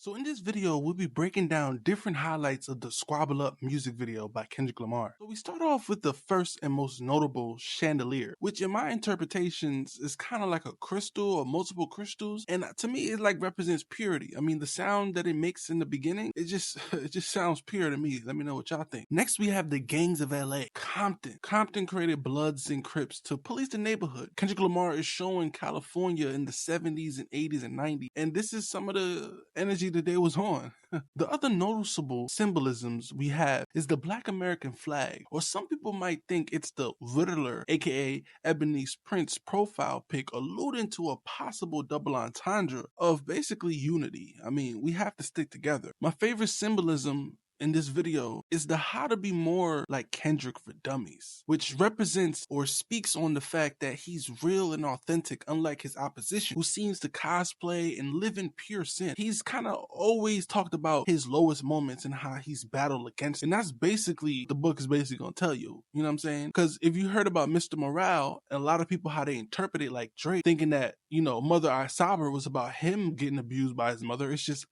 So in this video, we'll be breaking down different highlights of the Squabble Up music video by Kendrick Lamar. So we start off with the first and most notable, Chandelier, which in my interpretations is kind of like a crystal or multiple crystals. And to me, it like represents purity. I mean, the sound that it makes in the beginning, it just it just sounds pure to me. Let me know what y'all think. Next, we have the Gangs of LA, Compton. Compton created Bloods and Crips to police the neighborhood. Kendrick Lamar is showing California in the 70s and 80s and 90s. And this is some of the energy that they was on. The other noticeable symbolisms we have is the Black American flag, or some people might think it's the Riddler, aka Ebony's Prince profile pic, alluding to a possible double entendre of basically unity. I mean, we have to stick together. My favorite symbolism in this video is the how to be more like Kendrick for dummies, which represents or speaks on the fact that he's real and authentic, unlike his opposition, who seems to cosplay and live in pure sin. He's kind of always talked about his lowest moments and how he's battled against it. And that's basically, the book is basically gonna tell you, you know what I'm saying? Because if you heard about Mr. Morale, and a lot of people how they interpret it like Drake, thinking that, you know, Mother I Saber was about him getting abused by his mother, it's just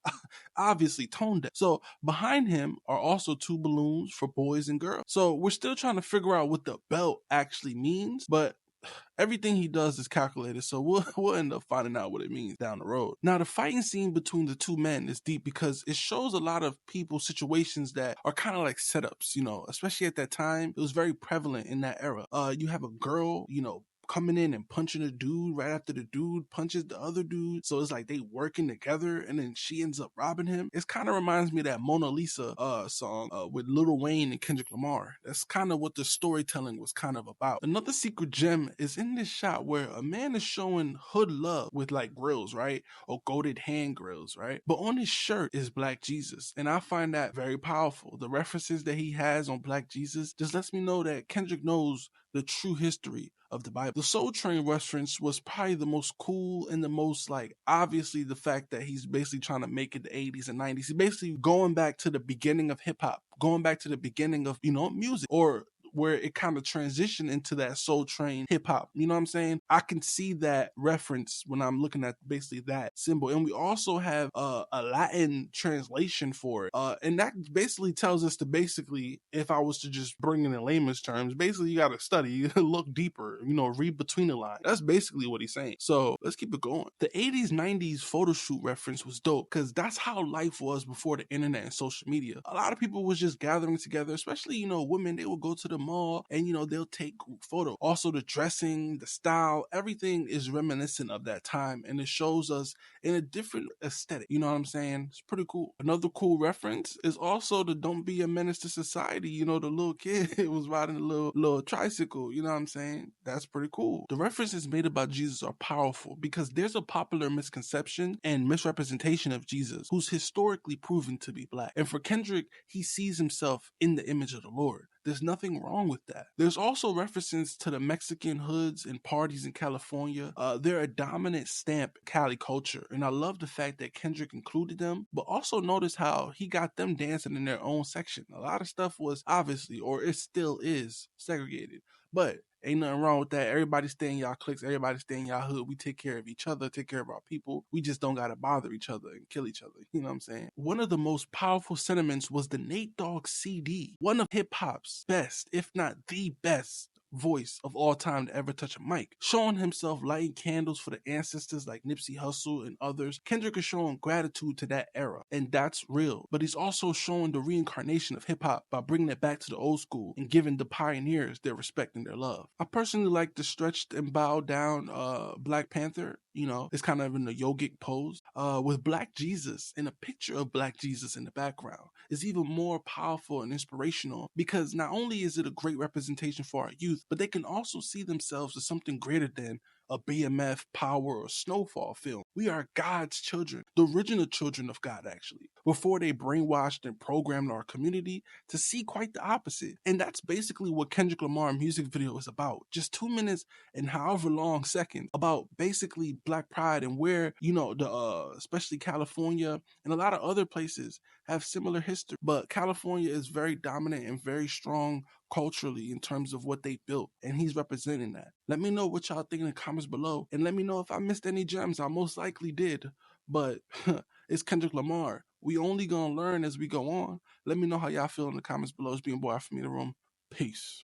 obviously tone deaf. So behind him are also two balloons for boys and girls. So we're still trying to figure out what the belt actually means, but everything he does is calculated, so we'll end up finding out what it means down the road. Now, the fighting scene between the two men is deep because it shows a lot of people's situations that are kind of like setups, you know, especially at that time. It was very prevalent in that era. You have a girl, you know, coming in and punching a dude right after the dude punches the other dude. So it's like they working together and then she ends up robbing him. It kind of reminds me of that Mona Lisa song with Lil Wayne and Kendrick Lamar. That's kind of what the storytelling was kind of about. Another secret gem is in this shot where a man is showing hood love with like grills, right? Or goated hand grills, right? But on his shirt is Black Jesus. And I find that very powerful. The references that he has on Black Jesus just lets me know that Kendrick knows the true history of the Bible. The Soul Train reference was probably the most cool and the most like obviously the fact that he's basically trying to make it the 80s and 90s. He's basically going back to the beginning of hip hop, going back to the beginning of, you know, music, or where it kind of transitioned into that Soul Train hip hop. You know what I'm saying? I can see that reference when I'm looking at basically that symbol. And we also have a Latin translation for it. And that basically tells us to basically, if I was to just bring it in layman's terms, basically you got to study, you look deeper, you know, read between the lines. That's basically what he's saying. So let's keep it going. The 80s, 90s photo shoot reference was dope because that's how life was before the internet and social media. A lot of people was just gathering together, especially, you know, women, they would go to the mall and, you know, they'll take group photos. Also the dressing, the style, everything is reminiscent of that time, and it shows us in a different aesthetic. You know what I'm saying? It's pretty cool. Another cool reference is also the Don't Be a Menace to Society. You know, the little kid was riding a little tricycle. You know what I'm saying? That's pretty cool. The references made about Jesus are powerful because there's a popular misconception and misrepresentation of Jesus who's historically proven to be Black. And for Kendrick, he sees himself in the image of the Lord. There's nothing wrong with that. There's also references to the Mexican hoods and parties in California. They're a dominant stamp in Cali culture, and I love the fact that Kendrick included them, but also notice how he got them dancing in their own section. A lot of stuff was obviously, or it still is, segregated, but ain't nothing wrong with that. Everybody stay in y'all cliques. Everybody stay in y'all hood. We take care of each other, take care of our people. We just don't gotta bother each other and kill each other. You know what I'm saying? One of the most powerful sentiments was the Nate Dogg CD. One of hip hop's best, if not the best voice of all time to ever touch a mic, showing himself lighting candles for the ancestors like Nipsey Hussle and others. Kendrick is showing gratitude to that era, and that's real. But he's also showing the reincarnation of hip hop by bringing it back to the old school and giving the pioneers their respect and their love. I personally like the stretched and bowed down Black Panther. You know, it's kind of in the yogic pose with Black Jesus, and a picture of Black Jesus in the background is even more powerful and inspirational because not only is it a great representation for our youth, but they can also see themselves as something greater than a BMF, Power, or Snowfall film. We are God's children, the original children of God, actually, before they brainwashed and programmed our community to see quite the opposite. And that's basically what Kendrick Lamar music video is about. Just 2 minutes and however long seconds about basically Black pride and where, you know, the especially California and a lot of other places have similar history. But California is very dominant and very strong culturally in terms of what they built, and he's representing that. Let me know what y'all think in the comments below, and let me know if I missed any gems. I most likely did, but it's Kendrick Lamar. We only gonna learn as we go on. Let me know how y'all feel in the comments below. It's being boy from me in the room. Peace.